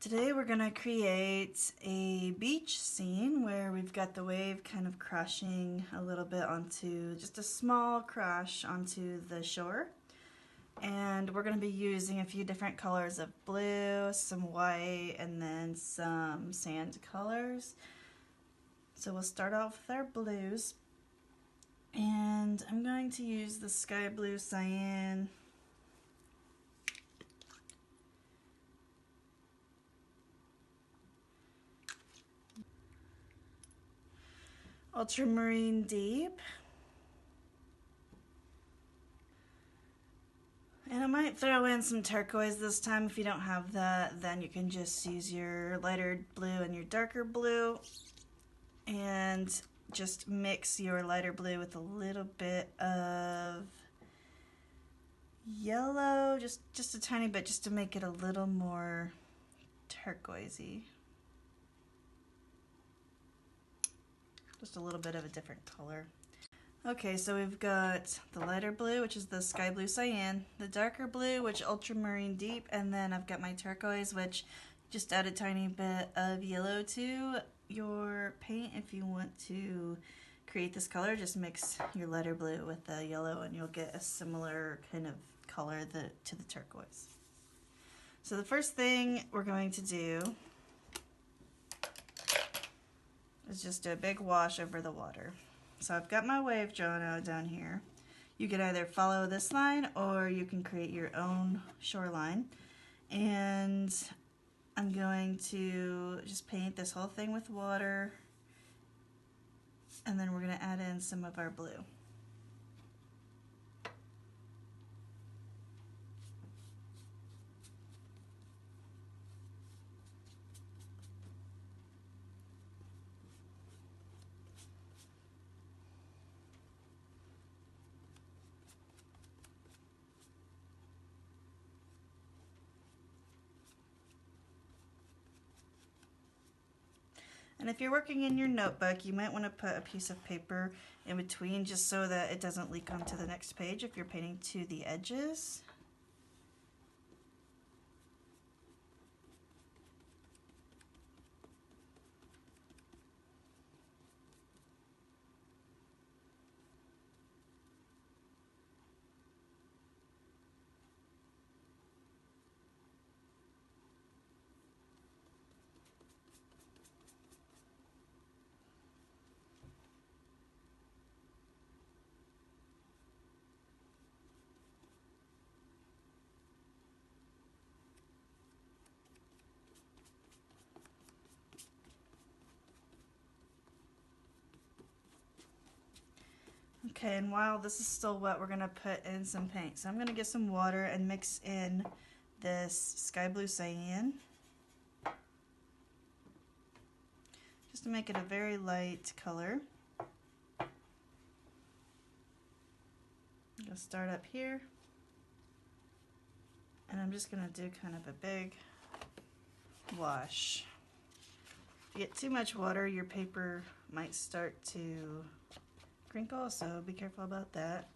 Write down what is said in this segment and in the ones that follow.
Today we're going to create a beach scene where we've got the wave kind of crashing a little bit onto, just a small crash onto the shore. And we're going to be using a few different colors of blue, some white, and then some sand colors. So we'll start off with our blues. And I'm going to use the sky blue cyan, ultramarine deep, and I might throw in some turquoise this time. If you don't have that, then you can just use your lighter blue and your darker blue, and just mix your lighter blue with a little bit of yellow, just a tiny bit, just to make it a little more turquoisey. Just a little bit of a different color. Okay, so we've got the lighter blue, which is the sky blue cyan, the darker blue, which ultramarine deep, and then I've got my turquoise, which just add a tiny bit of yellow to your paint. If you want to create this color, just mix your lighter blue with the yellow and you'll get a similar kind of color to the turquoise. So the first thing we're going to do is just do a big wash over the water. So I've got my wave drawn out down here. You can either follow this line or you can create your own shoreline. And I'm going to just paint this whole thing with water, and then we're going to add in some of our blue. And if you're working in your notebook, you might want to put a piece of paper in between just so that it doesn't leak onto the next page if you're painting to the edges. Okay, and while this is still wet, we're going to put in some paint. So I'm going to get some water and mix in this sky blue cyan, just to make it a very light color. I'm going to start up here, and I'm just going to do kind of a big wash. If you get too much water, your paper might start to crinkle, so be careful about that.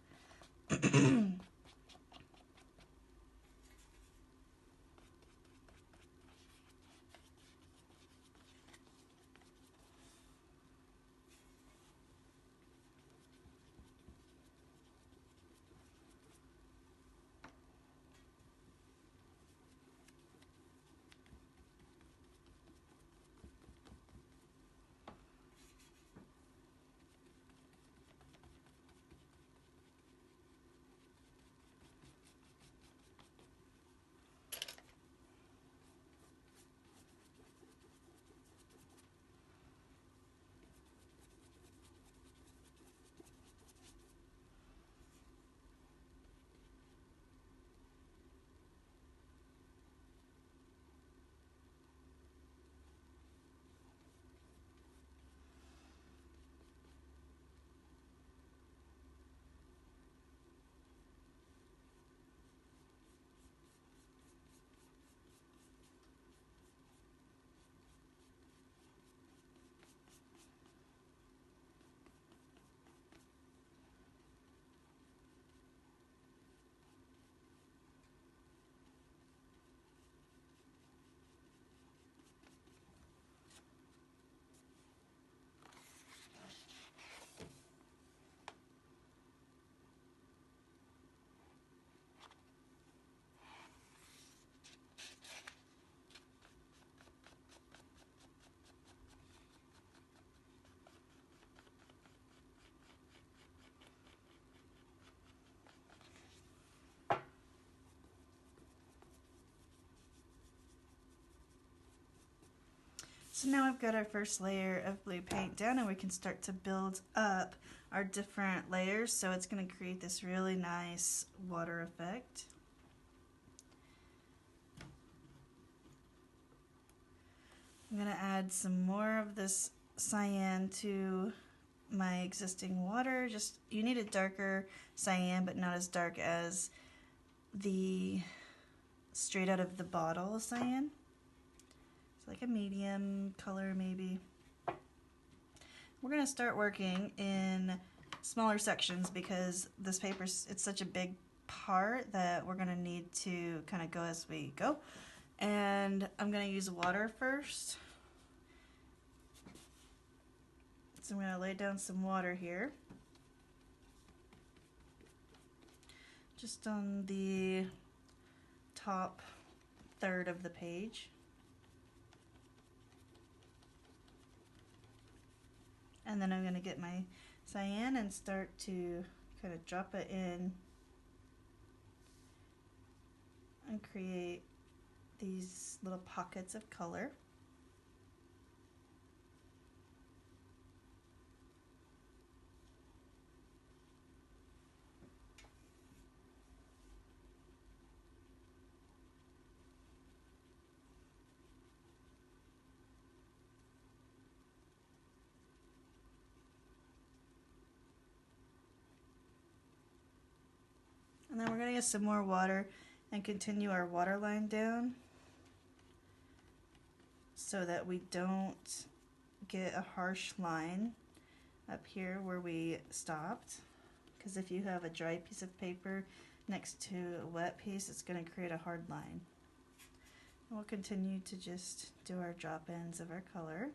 So now we've got our first layer of blue paint down, and we can start to build up our different layers, so it's going to create this really nice water effect. I'm going to add some more of this cyan to my existing water. Just, you need a darker cyan, but not as dark as the straight out of the bottle cyan. It's like a medium color maybe. We're going to start working in smaller sections because this paper, it's such a big part that we're going to need to kind of go as we go. And I'm going to use water first. So I'm going to lay down some water here. Just on the top third of the page. And then I'm going to get my cyan and start to kind of drop it in and create these little pockets of color. And then we're going to get some more water and continue our water line down so that we don't get a harsh line up here where we stopped. Because if you have a dry piece of paper next to a wet piece, it's going to create a hard line. And we'll continue to just do our drop ins of our color.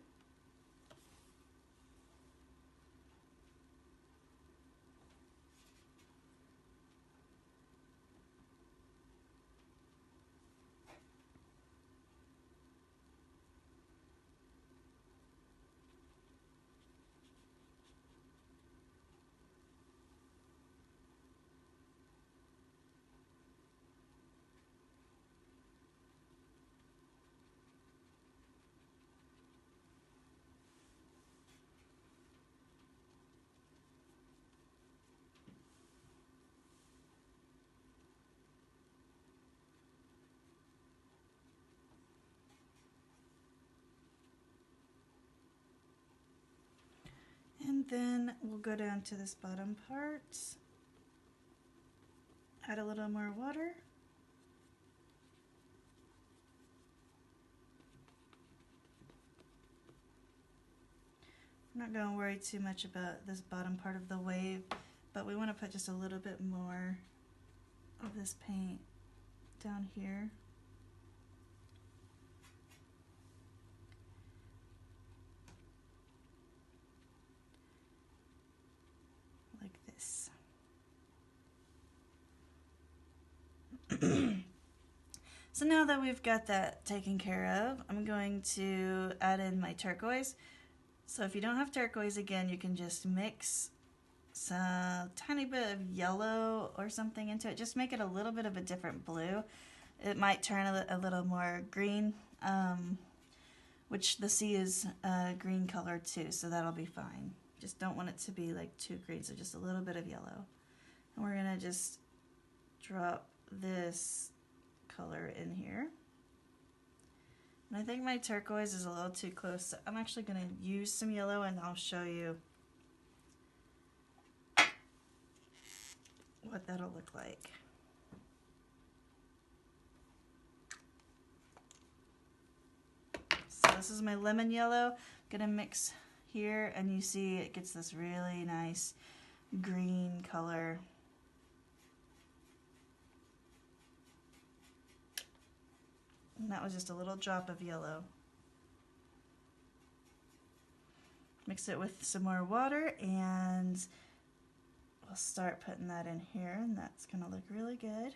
And then we'll go down to this bottom part, add a little more water. I'm not going to worry too much about this bottom part of the wave, but we want to put just a little bit more of this paint down here. Like this. So now that we've got that taken care of, I'm going to add in my turquoise. So if you don't have turquoise, again, you can just mix some tiny bit of yellow or something into it. Just make it a little bit of a different blue. It might turn a little more green, which the sea is green color too, so that'll be fine. Just don't want it to be like too green, so just a little bit of yellow. And we're gonna just drop this color in here. And I think my turquoise is a little too close, so I'm actually going to use some yellow and I'll show you what that'll look like. So this is my lemon yellow. I'm going to mix here, and you see it gets this really nice green color. And that was just a little drop of yellow. Mix it with some more water, and we'll start putting that in here, and that's going to look really good.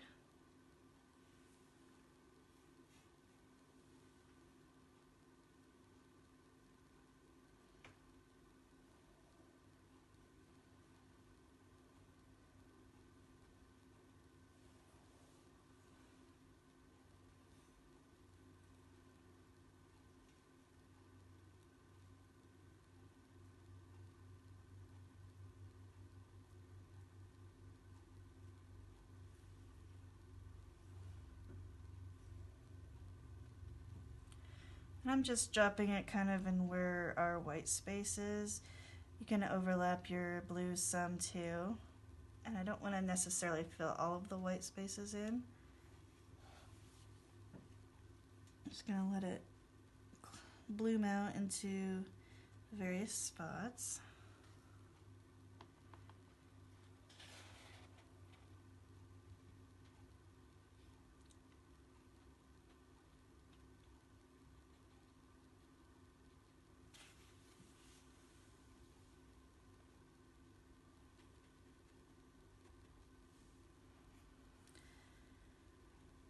And I'm just dropping it kind of in where our white space is. You can overlap your blues some too. And I don't want to necessarily fill all of the white spaces in. I'm just going to let it bloom out into various spots.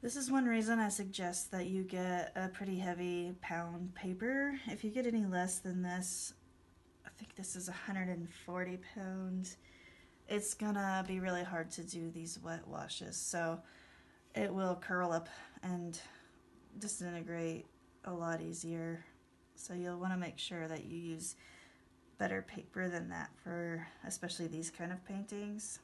This is one reason I suggest that you get a pretty heavy pound paper. If you get any less than this, I think this is 140 pounds, it's gonna be really hard to do these wet washes. So it will curl up and disintegrate a lot easier. So you'll want to make sure that you use better paper than that for especially these kind of paintings.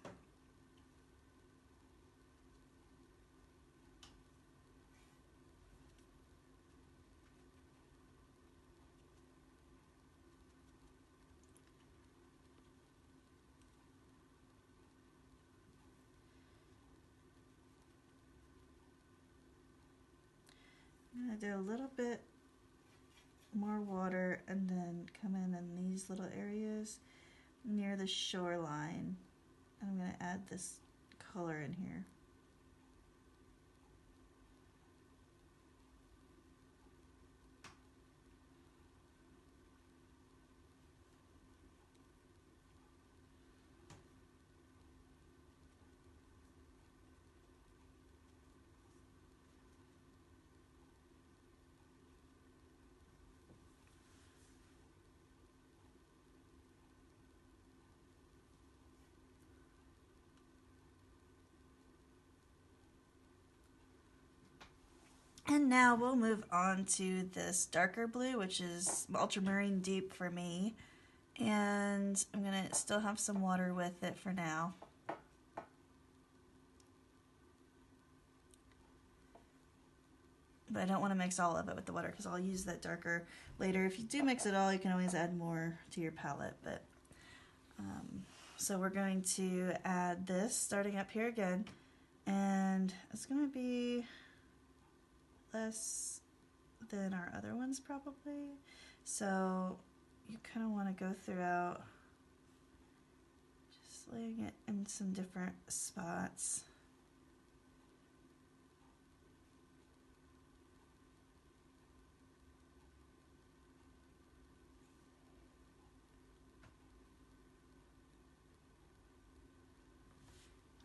I'm going to do a little bit more water and then come in these little areas near the shoreline. I'm going to add this color in here. And now we'll move on to this darker blue, which is ultramarine deep for me. And I'm going to still have some water with it for now. But I don't want to mix all of it with the water because I'll use that darker later. If you do mix it all, you can always add more to your palette. But so we're going to add this starting up here again. And it's going to be less than our other ones probably. So you kind of want to go throughout, just laying it in some different spots.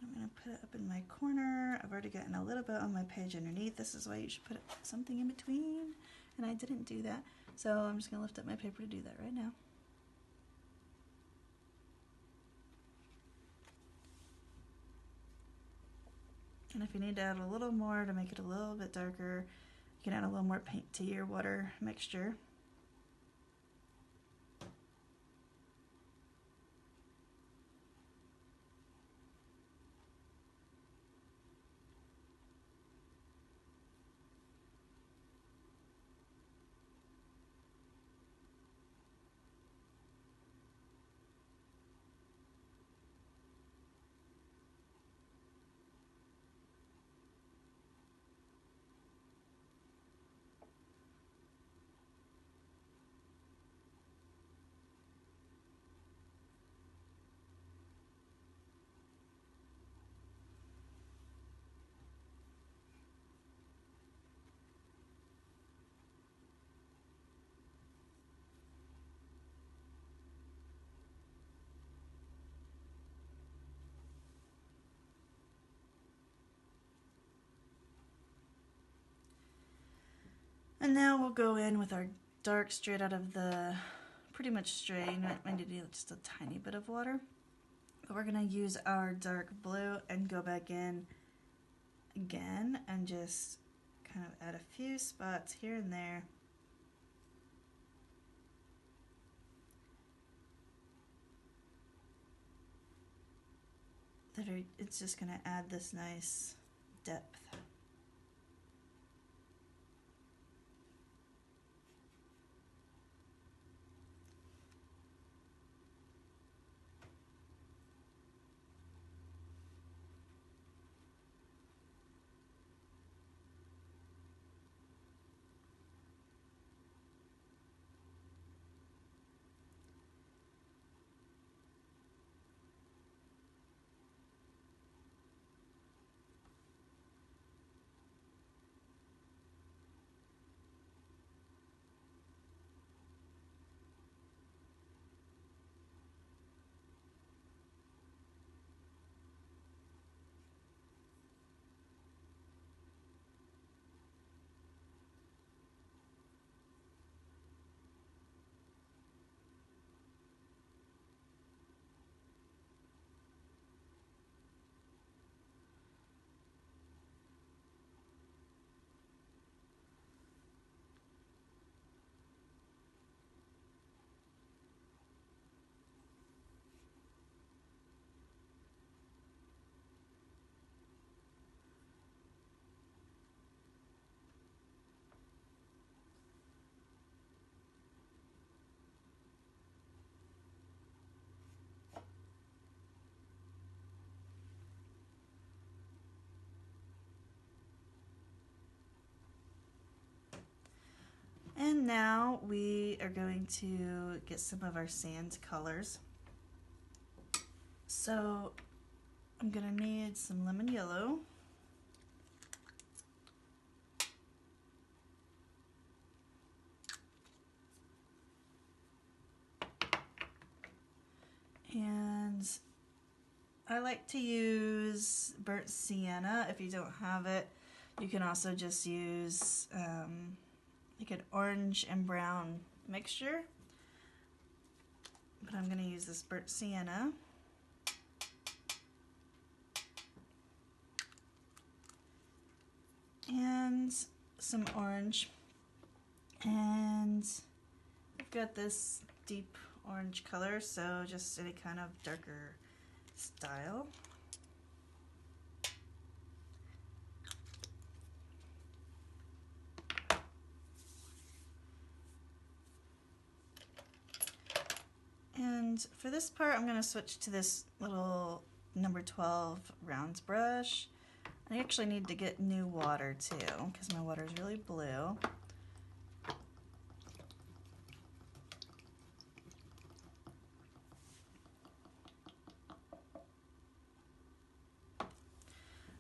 I'm going to put it up in my corner. I've already gotten a little bit on my page underneath. This is why you should put something in between, and I didn't do that. So I'm just going to lift up my paper to do that right now. And if you need to add a little more to make it a little bit darker, you can add a little more paint to your water mixture. And now we'll go in with our dark straight out of the, pretty much straight. You might need to do just a tiny bit of water. But we're going to use our dark blue and go back in again and just kind of add a few spots here and there. It's just going to add this nice depth. And now we are going to get some of our sand colors. So I'm gonna need some lemon yellow. And I like to use burnt sienna. If you don't have it, you can also just use like an orange and brown mixture. But I'm going to use this burnt sienna. And some orange. And I've got this deep orange color, so just any kind of darker style. And for this part, I'm going to switch to this little number 12 rounds brush. I actually need to get new water too, because my water is really blue.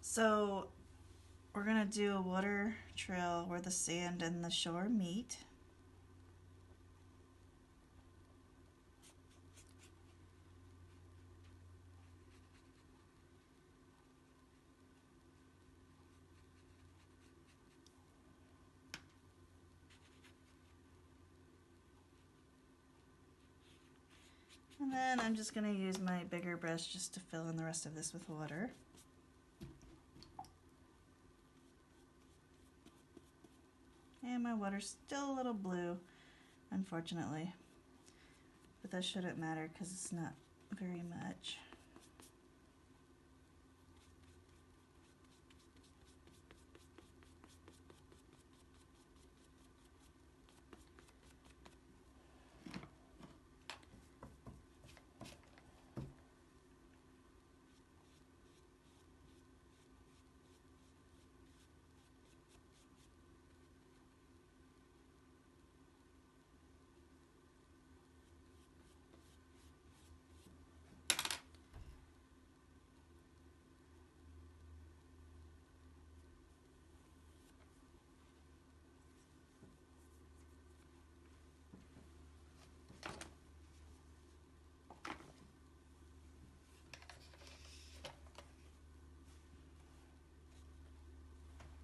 So we're going to do a water trail where the sand and the shore meet. And then I'm just going to use my bigger brush just to fill in the rest of this with water. And my water's still a little blue, unfortunately. But that shouldn't matter because it's not very much.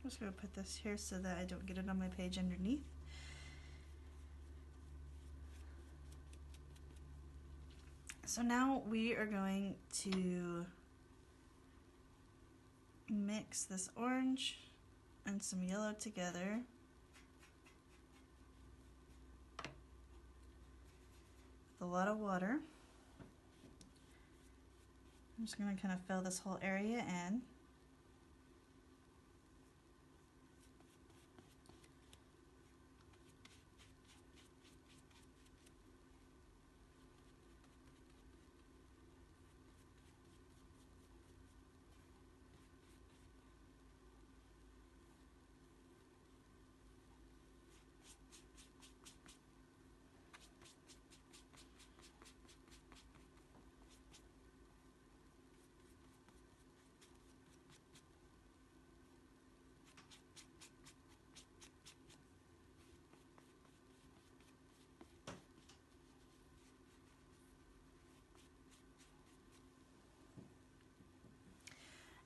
I'm just going to put this here so that I don't get it on my page underneath. So now we are going to mix this orange and some yellow together. With a lot of water. I'm just going to kind of fill this whole area in.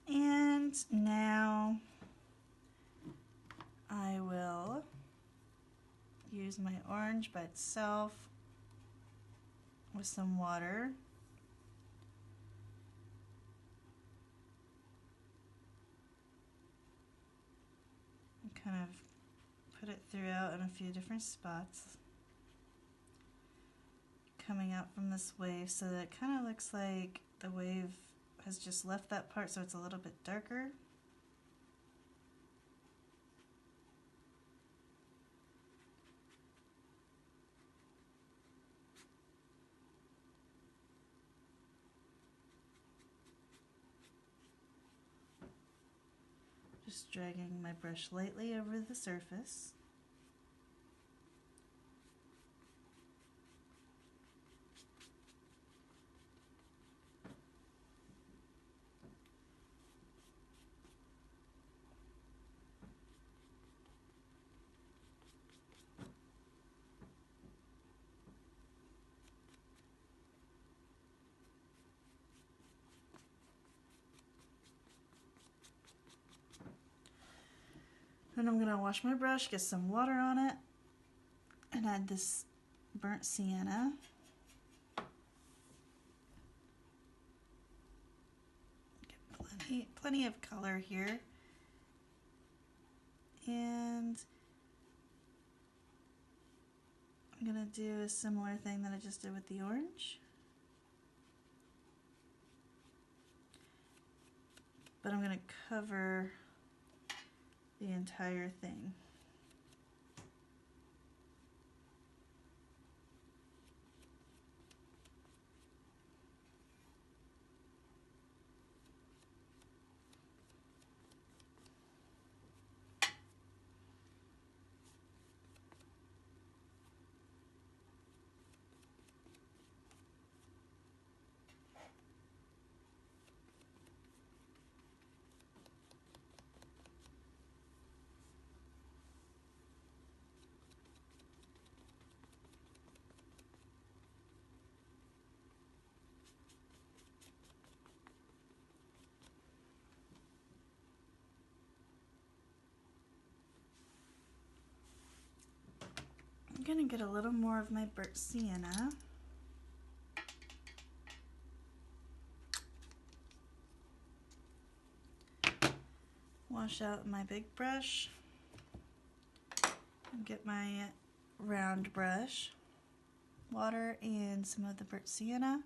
And now I will use my orange by itself with some water. And kind of put it throughout in a few different spots. Coming out from this wave so that it kind of looks like the wave has just left that part, so it's a little bit darker. Just dragging my brush lightly over the surface. Then I'm gonna wash my brush, get some water on it, and add this burnt sienna. Get plenty of color here. And I'm gonna do a similar thing that I just did with the orange. But I'm gonna cover the entire thing. I'm gonna get a little more of my burnt sienna. Wash out my big brush and get my round brush, water and some of the burnt sienna.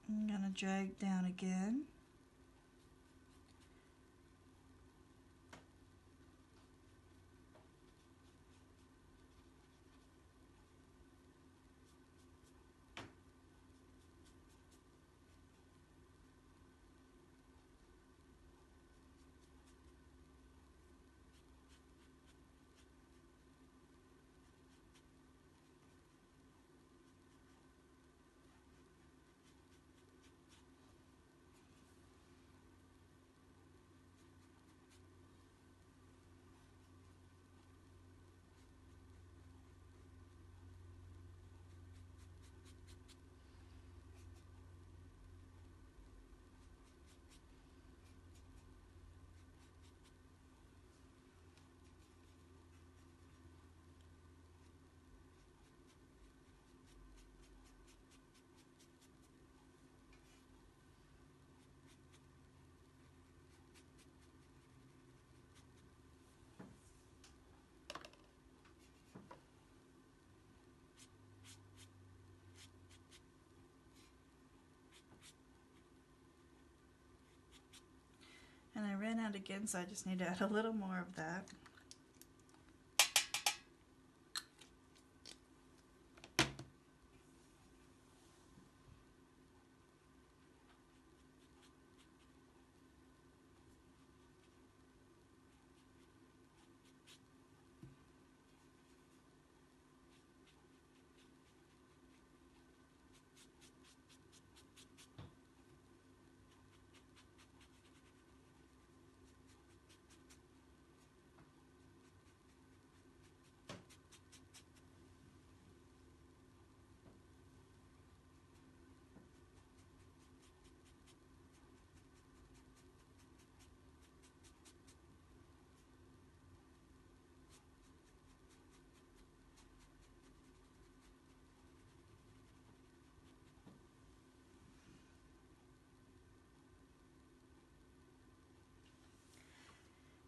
I'm gonna drag down again. And I ran out again, so I just need to add a little more of that.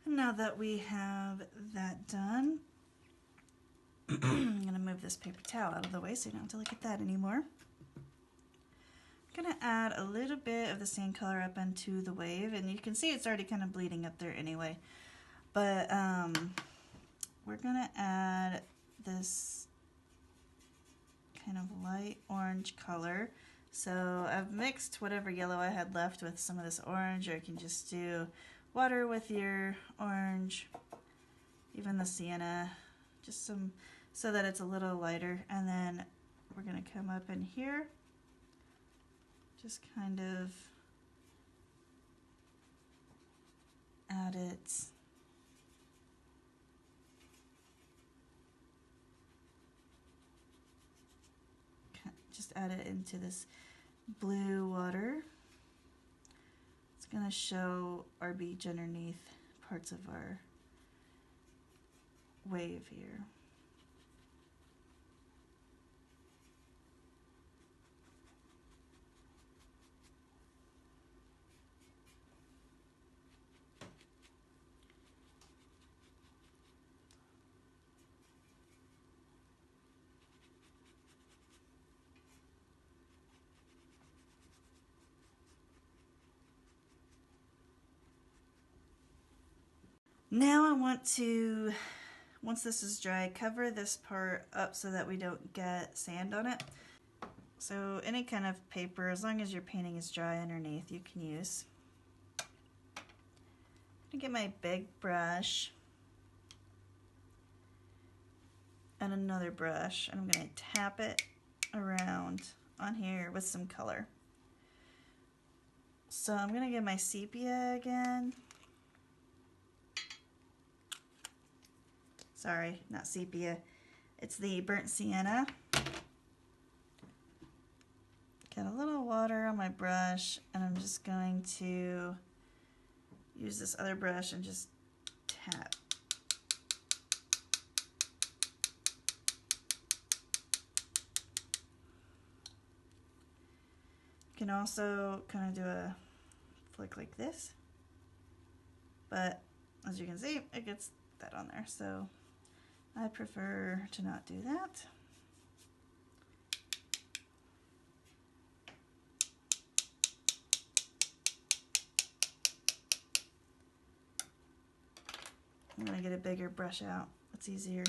Now that we have that done, I'm going to move this paper towel out of the way so you don't have to look at that anymore. I'm going to add a little bit of the same color up into the wave, and you can see it's already kind of bleeding up there anyway. But we're going to add this kind of light orange color. So I've mixed whatever yellow I had left with some of this orange, or you can just do water with your orange, even the sienna, just some, so that it's a little lighter. And then we're going to come up in here, just kind of add it into this blue water. It's going to show our beach underneath parts of our wave here. Now I want to, once this is dry, cover this part up so that we don't get sand on it. So any kind of paper, as long as your painting is dry underneath, you can use. I'm gonna get my big brush and another brush, and I'm gonna tap it around on here with some color. So I'm gonna get my sepia again. Sorry, not sepia. It's the burnt sienna. Get a little water on my brush, and I'm just going to use this other brush and just tap. You can also kind of do a flick like this, but as you can see, it gets that on there, so I prefer to not do that. I'm going to get a bigger brush out. It's easier.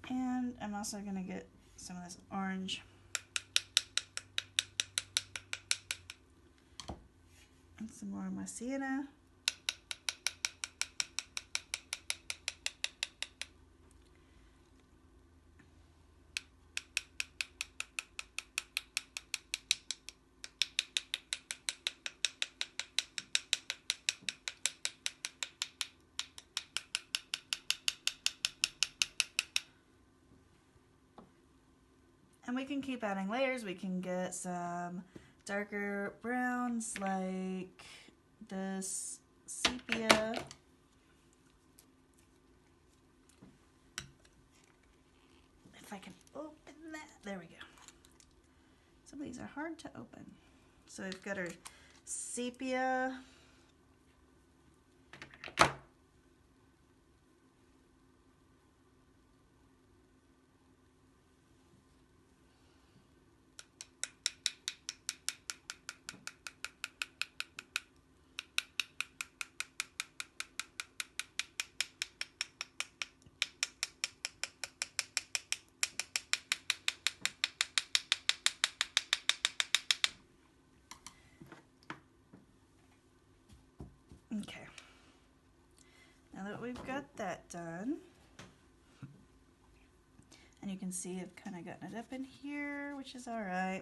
And I'm also going to get some of this orange. And some more of my sienna. And we can keep adding layers. We can get some darker browns like this sepia. If I can open that, there we go. Some of these are hard to open. So we've got our sepia. Okay, now that we've got that done, and you can see I've kind of gotten it up in here, which is all right.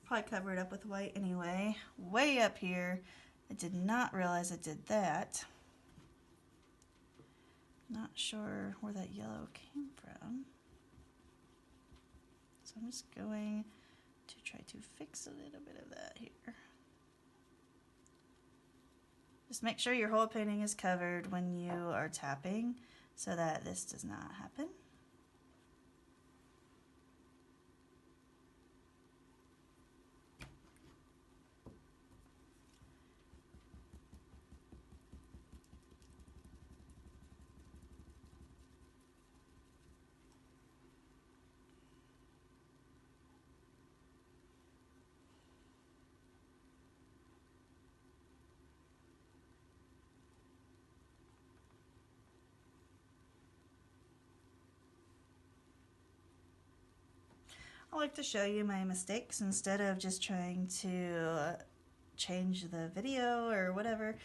Probably cover it up with white anyway. Way up here, I did not realize it did that. Not sure where that yellow came from. So I'm just going to try to fix a little bit of that here. Just make sure your whole painting is covered when you are tapping so that this does not happen. I like to show you my mistakes instead of just trying to change the video or whatever,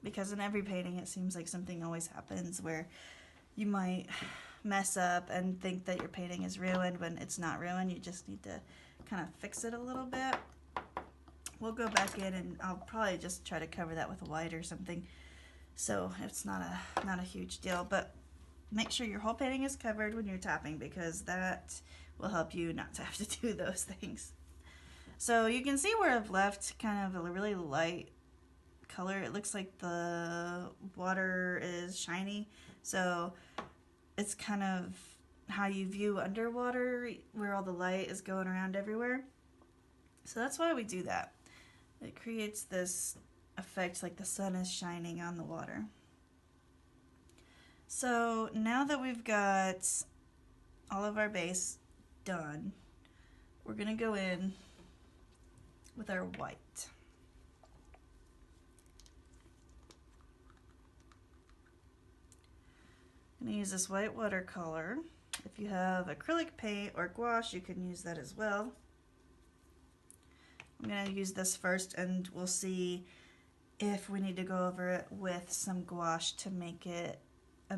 because in every painting it seems like something always happens where you might mess up and think that your painting is ruined when it's not ruined. You just need to kind of fix it a little bit. we'll go back in and I'll probably just try to cover that with white or something. So it's not a huge deal, but make sure your whole painting is covered when you're tapping because that will help you not to have to do those things. So you can see where I've left kind of a really light color. It looks like the water is shiny. So it's kind of how you view underwater where all the light is going around everywhere. So that's why we do that. It creates this effect like the sun is shining on the water. So now that we've got all of our base done, we're going to go in with our white. I'm going to use this white watercolor. If you have acrylic paint or gouache, you can use that as well. I'm going to use this first and we'll see if we need to go over it with some gouache to make it a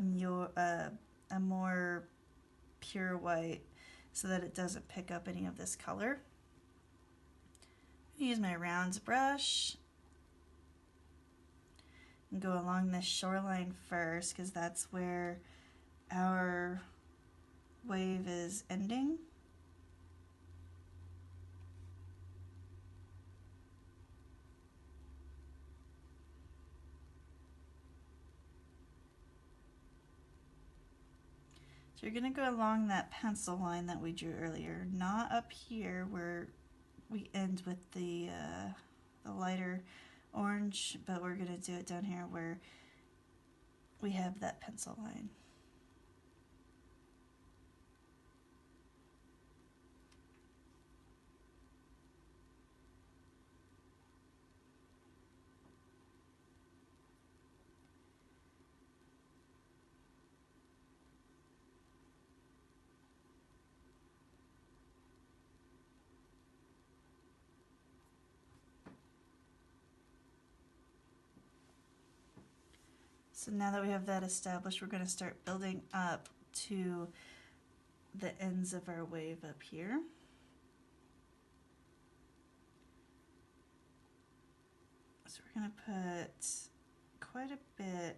more pure white so that it doesn't pick up any of this color. Use my rounds brush and go along this shoreline first because that's where our wave is ending. So you're going to go along that pencil line that we drew earlier, not up here where we end with the lighter orange, but we're going to do it down here where we have that pencil line. So now that we have that established, we're going to start building up to the ends of our wave up here. So we're going to put quite a bit,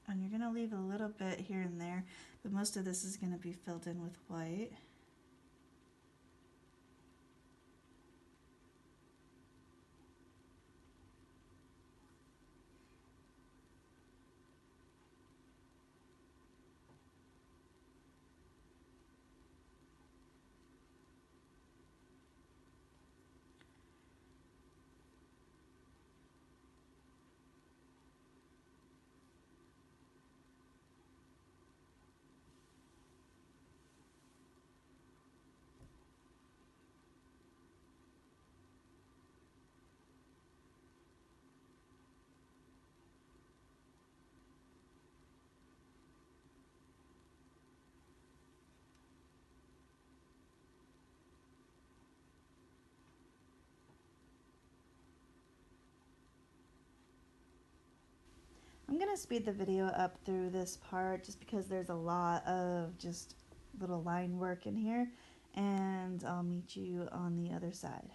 and you're going to leave a little bit here and there, but most of this is going to be filled in with white. I'm going to speed the video up through this part just because there's a lot of just little line work in here, and I'll meet you on the other side.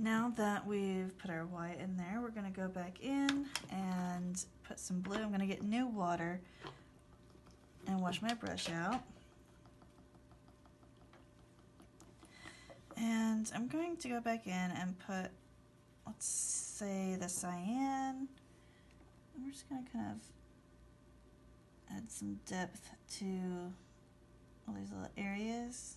Now that we've put our white in there, we're going to go back in and put some blue. I'm going to get new water and wash my brush out. And I'm going to go back in and put, let's say, the cyan. And we're just going to kind of add some depth to all these little areas.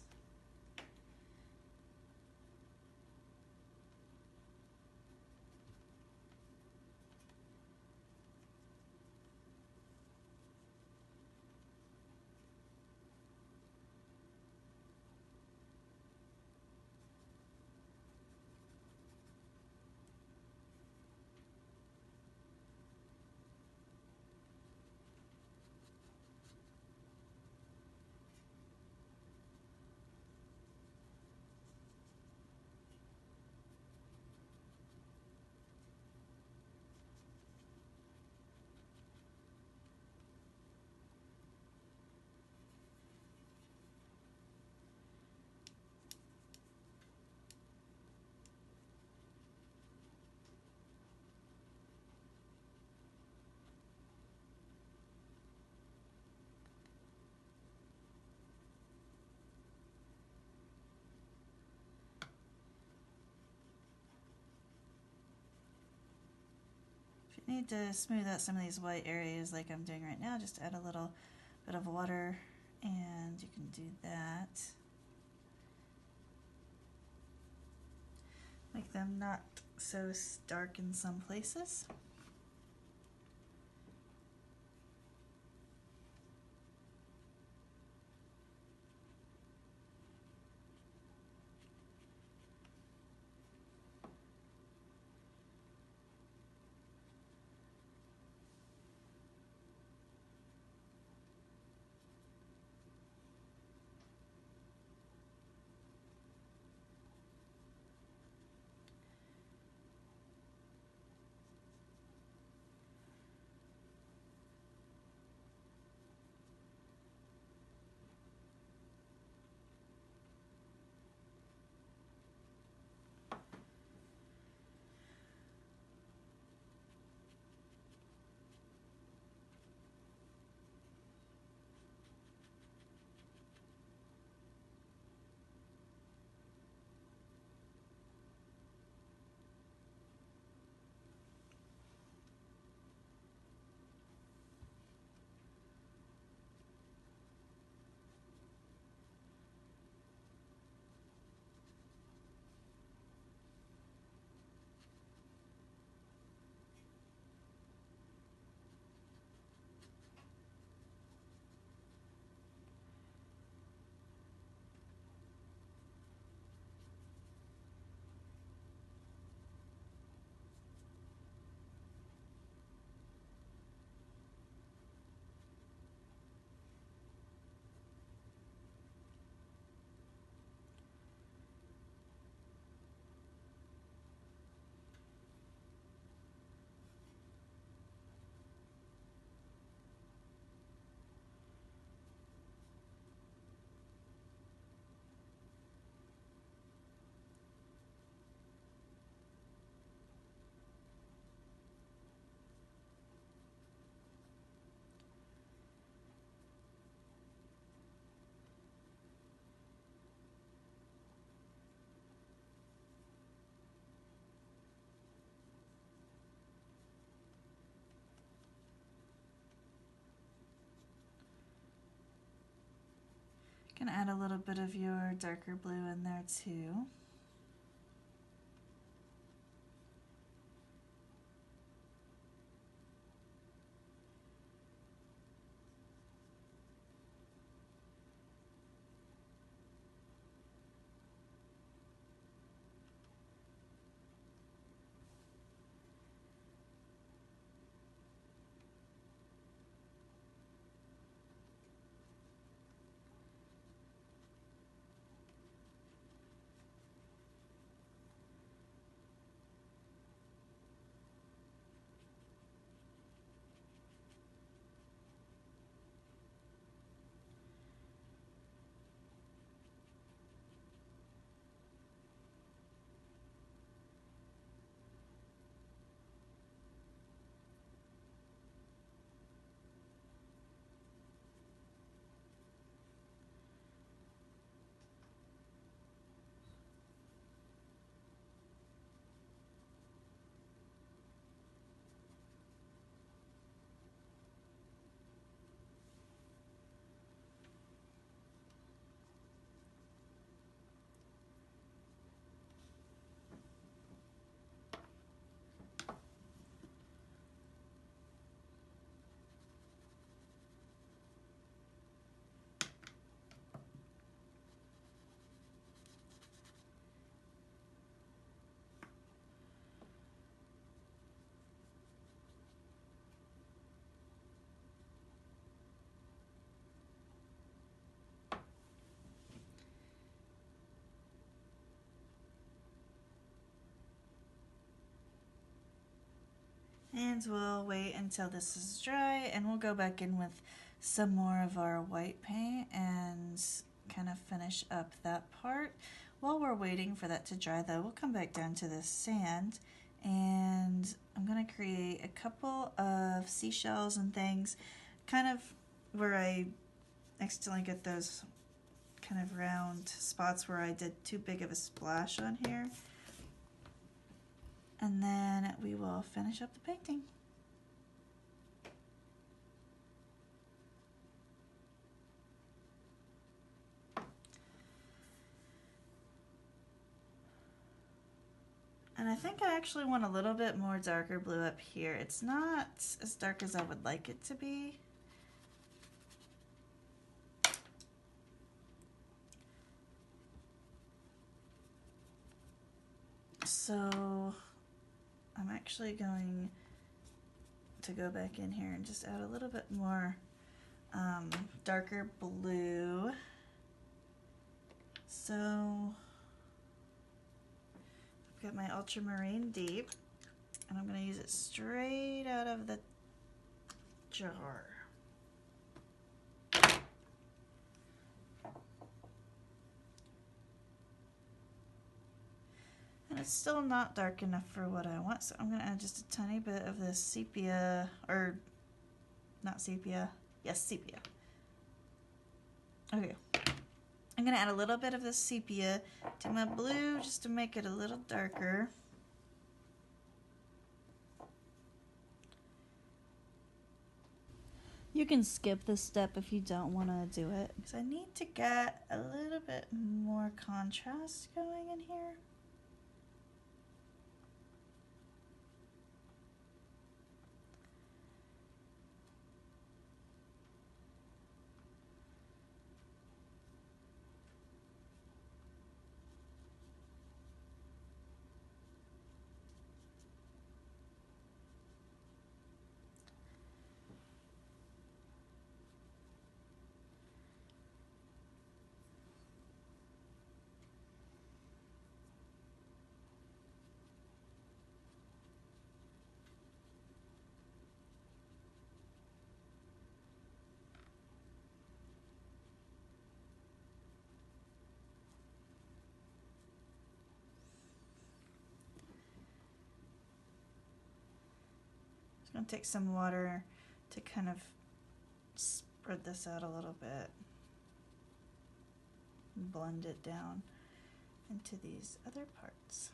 If you need to smooth out some of these white areas like I'm doing right now, just add a little bit of water and you can do that. Make them not so stark in some places. You can add a little bit of your darker blue in there too. And we'll wait until this is dry, and we'll go back in with some more of our white paint and kind of finish up that part. While we're waiting for that to dry though, we'll come back down to this sand, and I'm going to create a couple of seashells and things, kind of where I accidentally get those kind of round spots where I did too big of a splash on here. And then we will finish up the painting. And I think I actually want a little bit more darker blue up here. It's not as dark as I would like it to be. So I'm actually going to go back in here and just add a little bit more darker blue. So I've got my ultramarine deep, and I'm going to use it straight out of the jar. And it's still not dark enough for what I want, so I'm going to add just a tiny bit of this sepia, or not sepia, yes, sepia. Okay, I'm going to add a little bit of this sepia to my blue just to make it a little darker. You can skip this step if you don't want to do it, because I need to get a little bit more contrast going in here. I'm going to take some water to kind of spread this out a little bit, and blend it down into these other parts.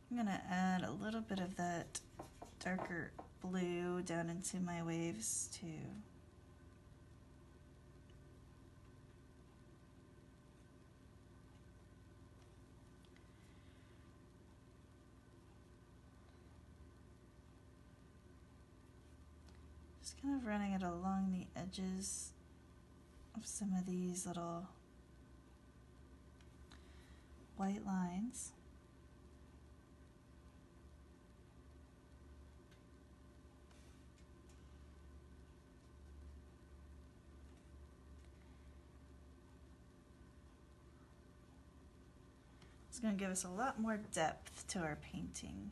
I'm going to add a little bit of that darker blue down into my waves too. Just kind of running it along the edges of some of these little white lines. It's going to give us a lot more depth to our painting.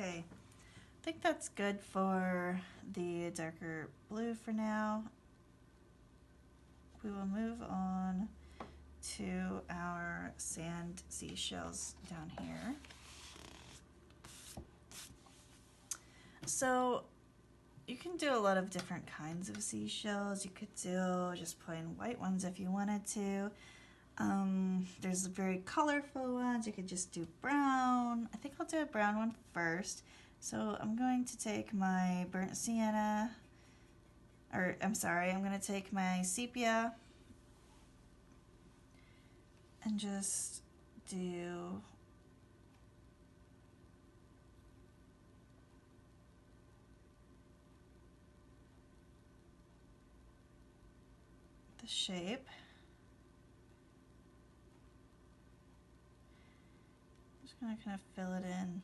Okay, I think that's good for the darker blue for now. We will move on to our sand seashells down here. So you can do a lot of different kinds of seashells. You could do just plain white ones if you wanted to. There's very colorful ones. You could just do brown. I think I'll do a brown one first. So I'm going to take my burnt sienna, or I'm sorry, I'm going to take my sepia and just do the shape. I'm just going to kind of fill it in.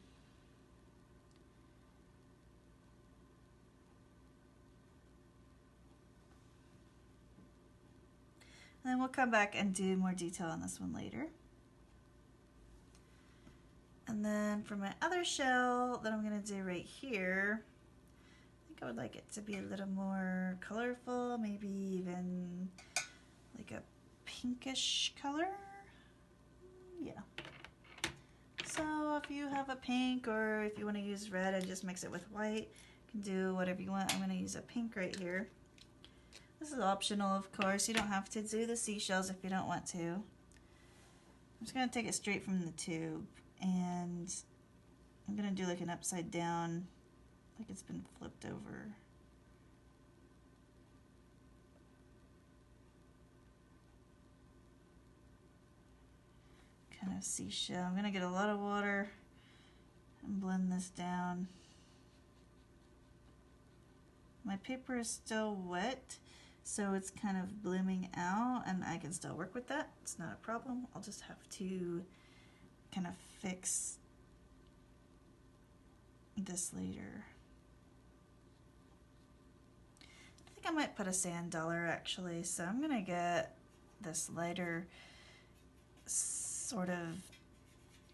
And then we'll come back and do more detail on this one later. And then for my other shell that I'm going to do right here, I think I would like it to be a little more colorful, maybe even like a pinkish color. Yeah. So if you have a pink, or if you want to use red and just mix it with white, you can do whatever you want. I'm going to use a pink right here. This is optional, of course. You don't have to do the seashells if you don't want to. I'm just going to take it straight from the tube, and I'm going to do like an upside down, like it's been flipped over. Kind of seashell. I'm going to get a lot of water and blend this down. My paper is still wet, so it's kind of blooming out, and I can still work with that. It's not a problem. I'll just have to kind of fix this later. I think I might put a sand dollar actually, so I'm gonna get this lighter sort of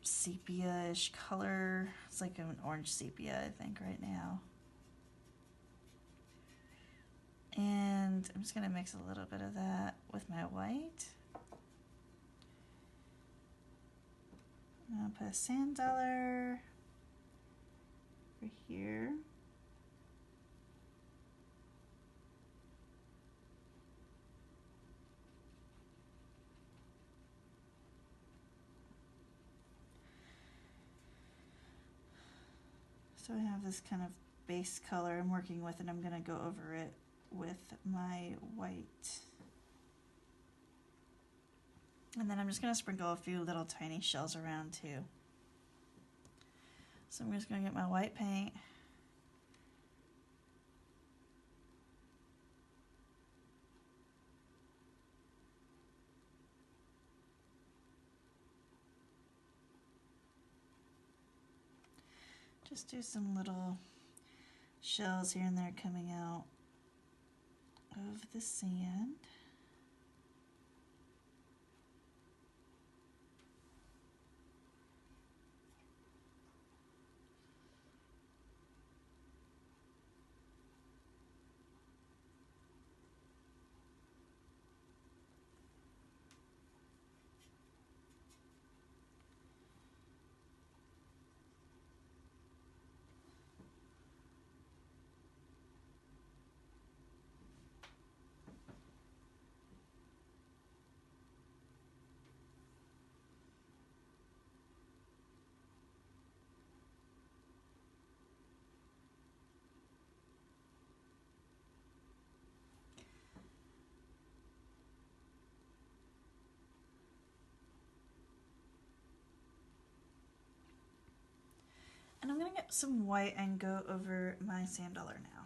sepia-ish color. It's like an orange sepia, I think, right now. And I'm just going to mix a little bit of that with my white. I'm going to put a sand dollar over here. So I have this kind of base color I'm working with, and I'm going to go over it with my white. And then I'm just going to sprinkle a few little tiny shells around too. So I'm just going to get my white paint. Just do some little shells here and there coming out of the sand. And I'm going to get some white and go over my sand dollar now.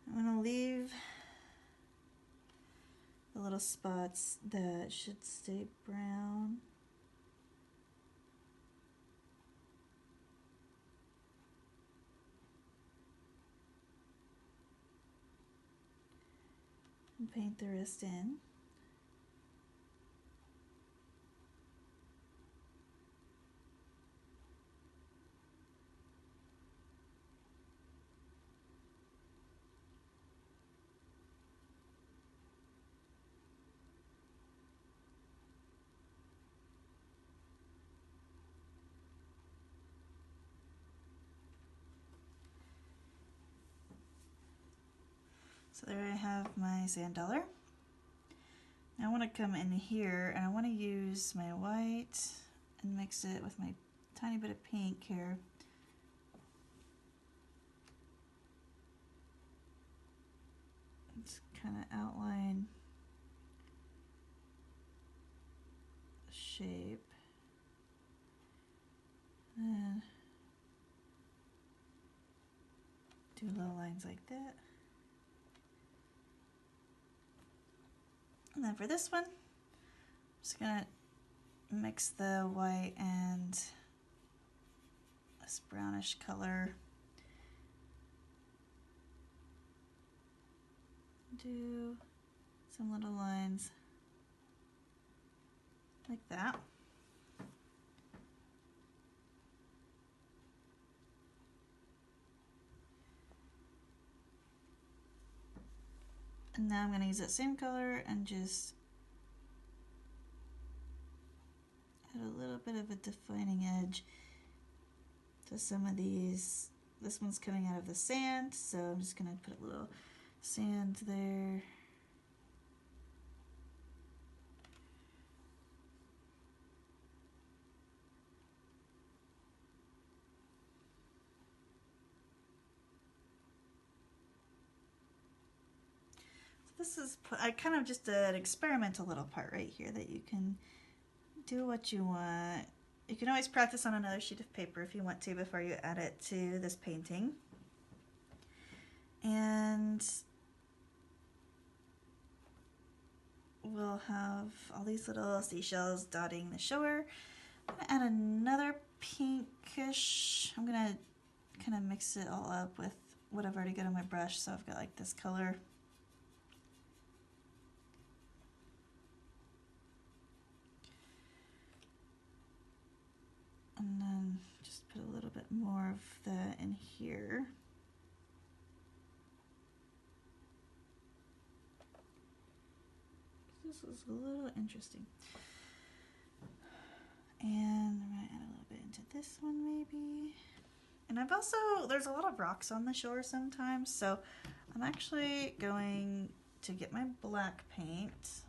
I'm going to leave the little little spots that should stay brown. And paint the rest in. So there I have my sand dollar. Now I want to come in here and I want to use my white and mix it with my tiny bit of pink here. Just kind of outline the shape. And do little lines like that. And then for this one, I'm just gonna mix the white and this brownish color. Do some little lines like that. And now I'm going to use that same color and just add a little bit of a defining edge to some of these. This one's coming out of the sand, so I'm just going to put a little sand there. This is, I kind of just did an experimental little part right here that you can do what you want. You can always practice on another sheet of paper if you want to before you add it to this painting. And we'll have all these little seashells dotting the shore. I'm going to add another pinkish. I'm going to kind of mix it all up with what I've already got on my brush. So I've got like this color. And then just put a little bit more of that in here. This is a little interesting. And I'm going to add a little bit into this one maybe. And I've also, there's a lot of rocks on the shore sometimes, so I'm actually going to get my black paint.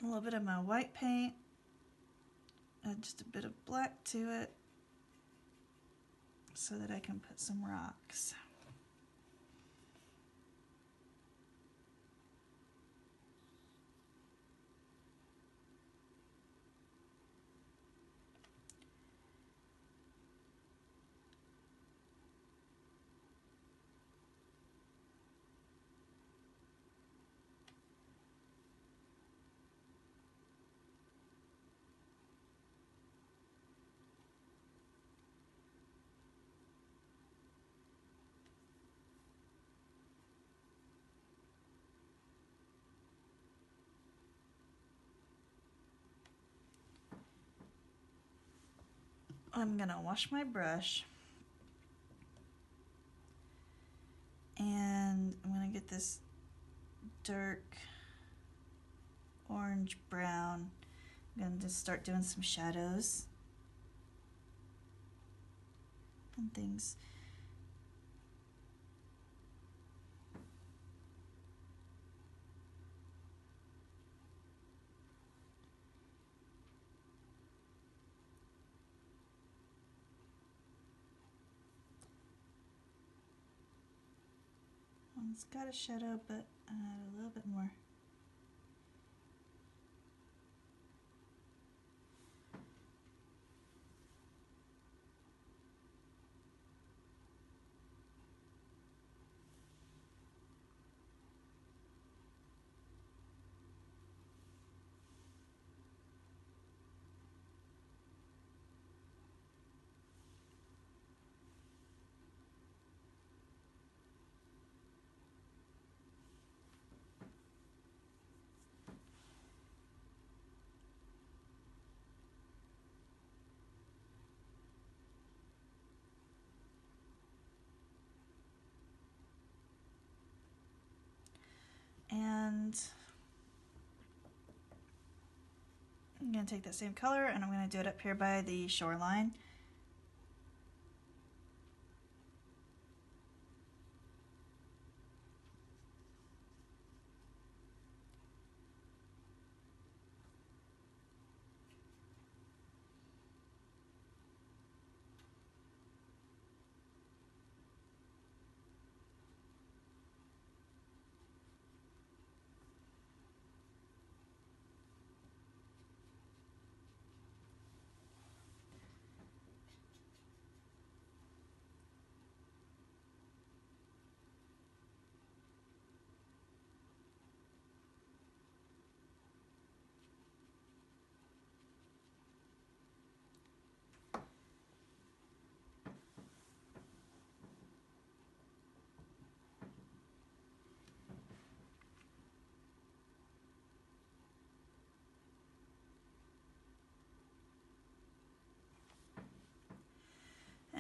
A little bit of my white paint, add just a bit of black to it so that I can put some rocks. I'm gonna wash my brush and I'm gonna get this dark orange brown. I'm gonna just start doing some shadows and things. It's got a shadow, but a little bit more. And I'm going to take that same color and I'm going to do it up here by the shoreline.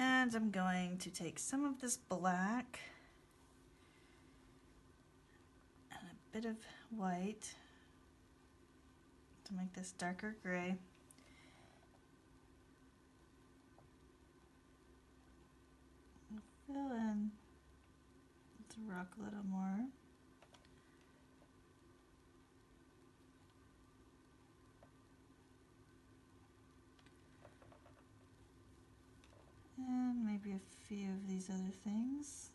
And I'm going to take some of this black and a bit of white to make this darker gray. I'll fill in the rock a little more. And maybe a few of these other things.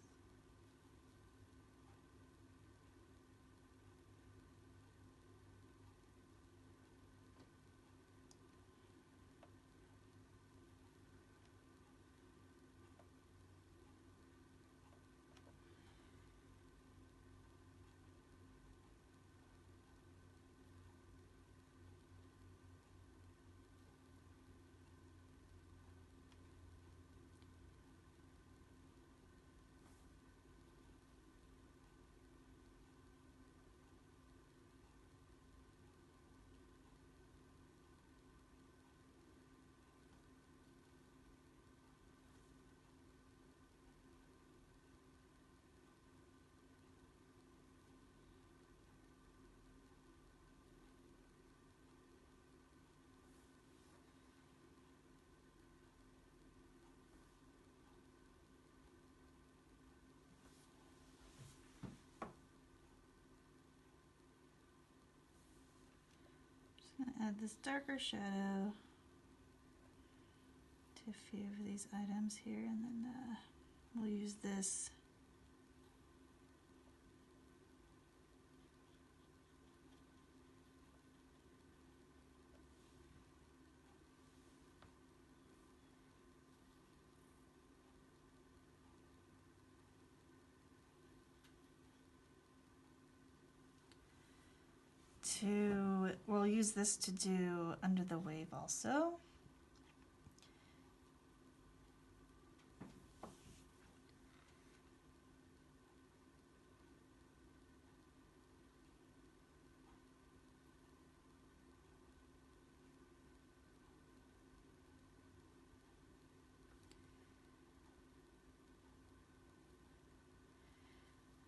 Just going to add this darker shadow to a few of these items here, and then we'll use this we'll use this to do under the wave also.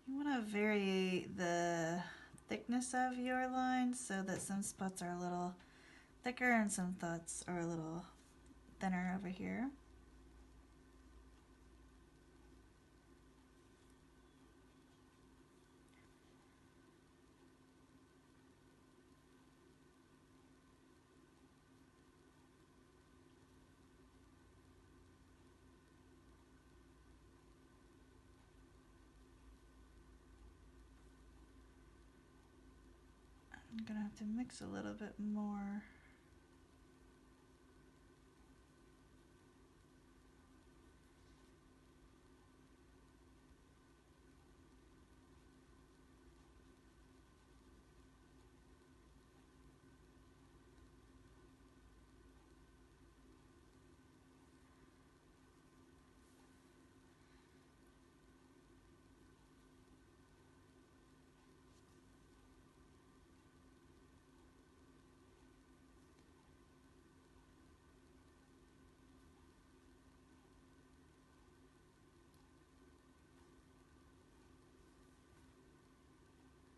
You want to vary the thickness of your line so that some spots are a little thicker and some spots are a little thinner over here. I'm gonna have to mix a little bit more.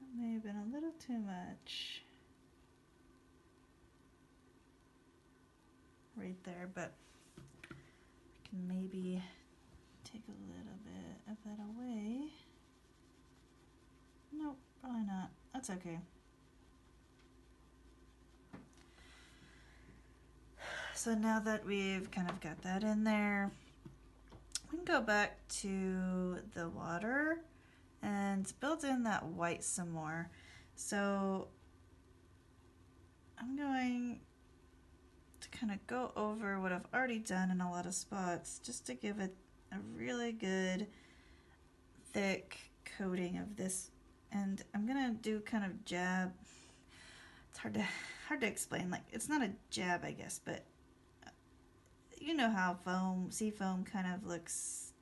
That may have been a little too much right there, but I can maybe take a little bit of that away. Nope, probably not. That's okay. So now that we've kind of got that in there, we can go back to the water and build in that white some more. So I'm going to kind of go over what I've already done in a lot of spots just to give it a really good thick coating of this. And I'm gonna do kind of jab. It's hard to explain. Like, it's not a jab, I guess, but you know how sea foam kind of looks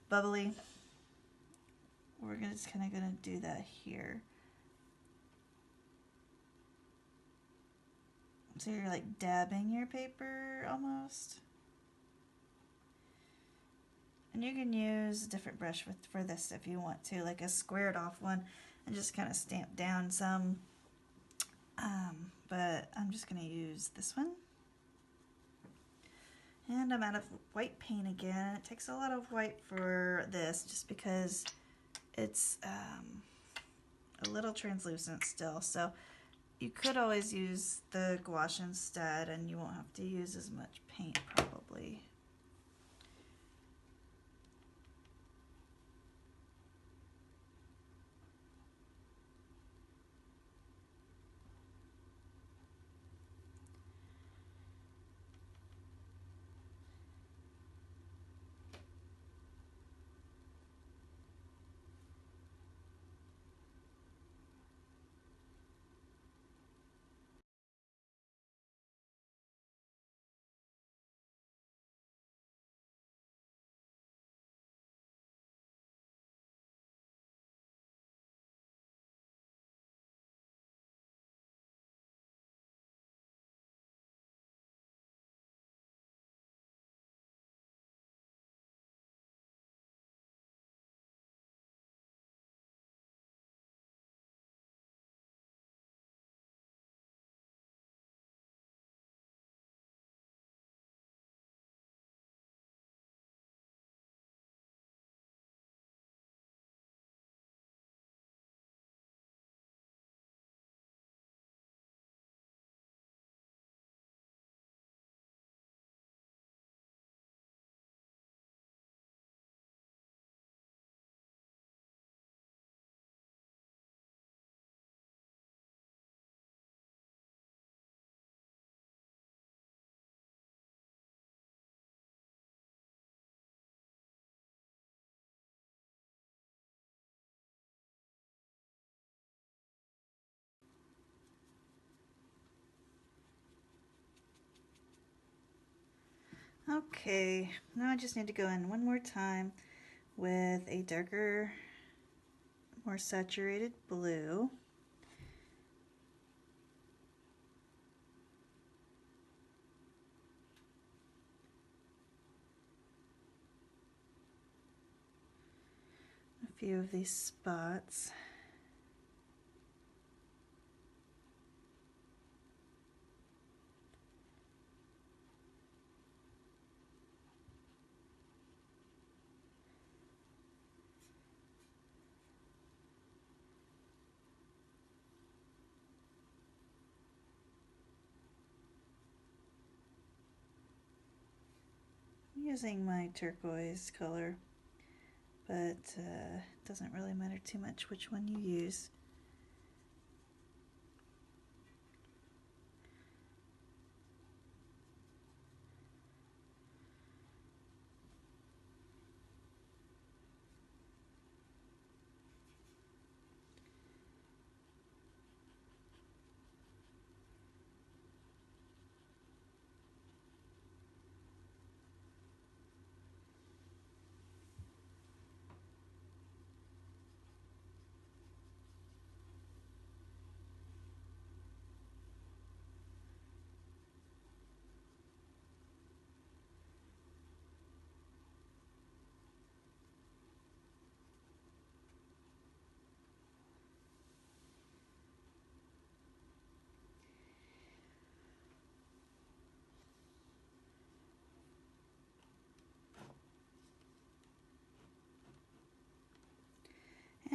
bubbly. We're just kind of gonna do that here. So you're like dabbing your paper almost. And you can use a different brush for this if you want to, like a squared off one, and just kind of stamp down some. But I'm just going to use this one. And I'm out of white paint again. It takes a lot of white for this just because it's a little translucent still. So you could always use the gouache instead and you won't have to use as much paint probably. Okay, now I just need to go in one more time with a darker, more saturated blue. A few of these spots. I'm using my turquoise color, but it doesn't really matter too much which one you use.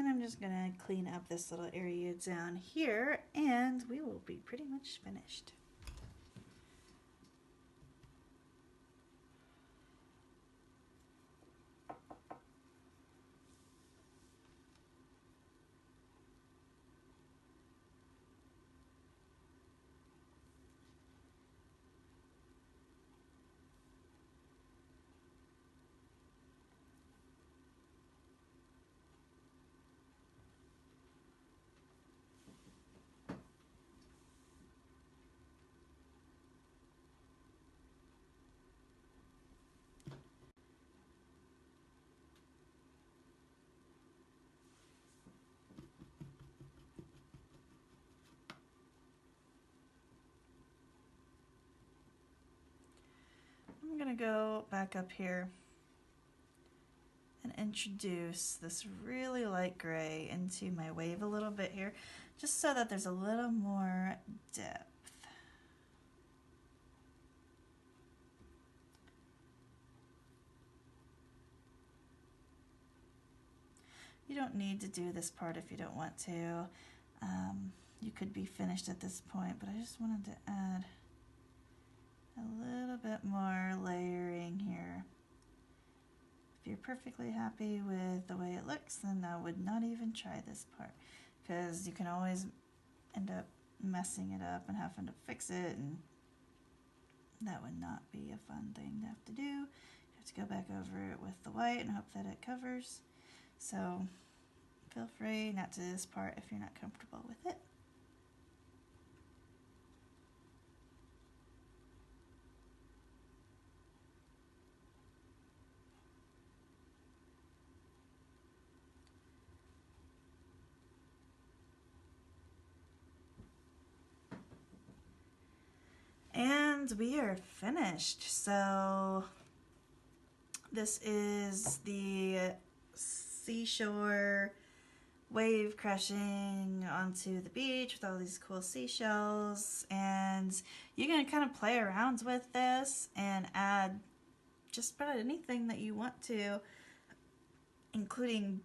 And I'm just going to clean up this little area down here, and we will be pretty much finished. I'm going to go back up here and introduce this really light gray into my wave a little bit here, just so that there's a little more depth. You don't need to do this part if you don't want to. You could be finished at this point, but I just wanted to add a little bit more layering here. If you're perfectly happy with the way it looks, then I would not even try this part, because you can always end up messing it up and having to fix it, and that would not be a fun thing to have to do. You have to go back over it with the white and hope that it covers. So feel free not to do this part if you're not comfortable with it. And we are finished. So this is the seashore wave crashing onto the beach with all these cool seashells, and you can kind of play around with this and add just about anything that you want to, including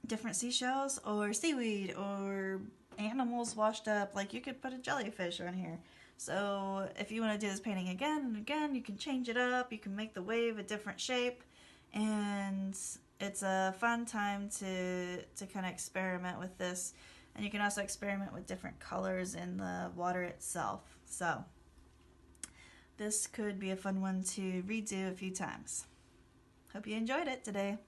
different seashells or seaweed or animals washed up. Like, you could put a jellyfish on here. So if you want to do this painting again and again, you can change it up. You can make the wave a different shape, and it's a fun time to kind of experiment with this. And you can also experiment with different colors in the water itself. So this could be a fun one to redo a few times. Hope you enjoyed it today.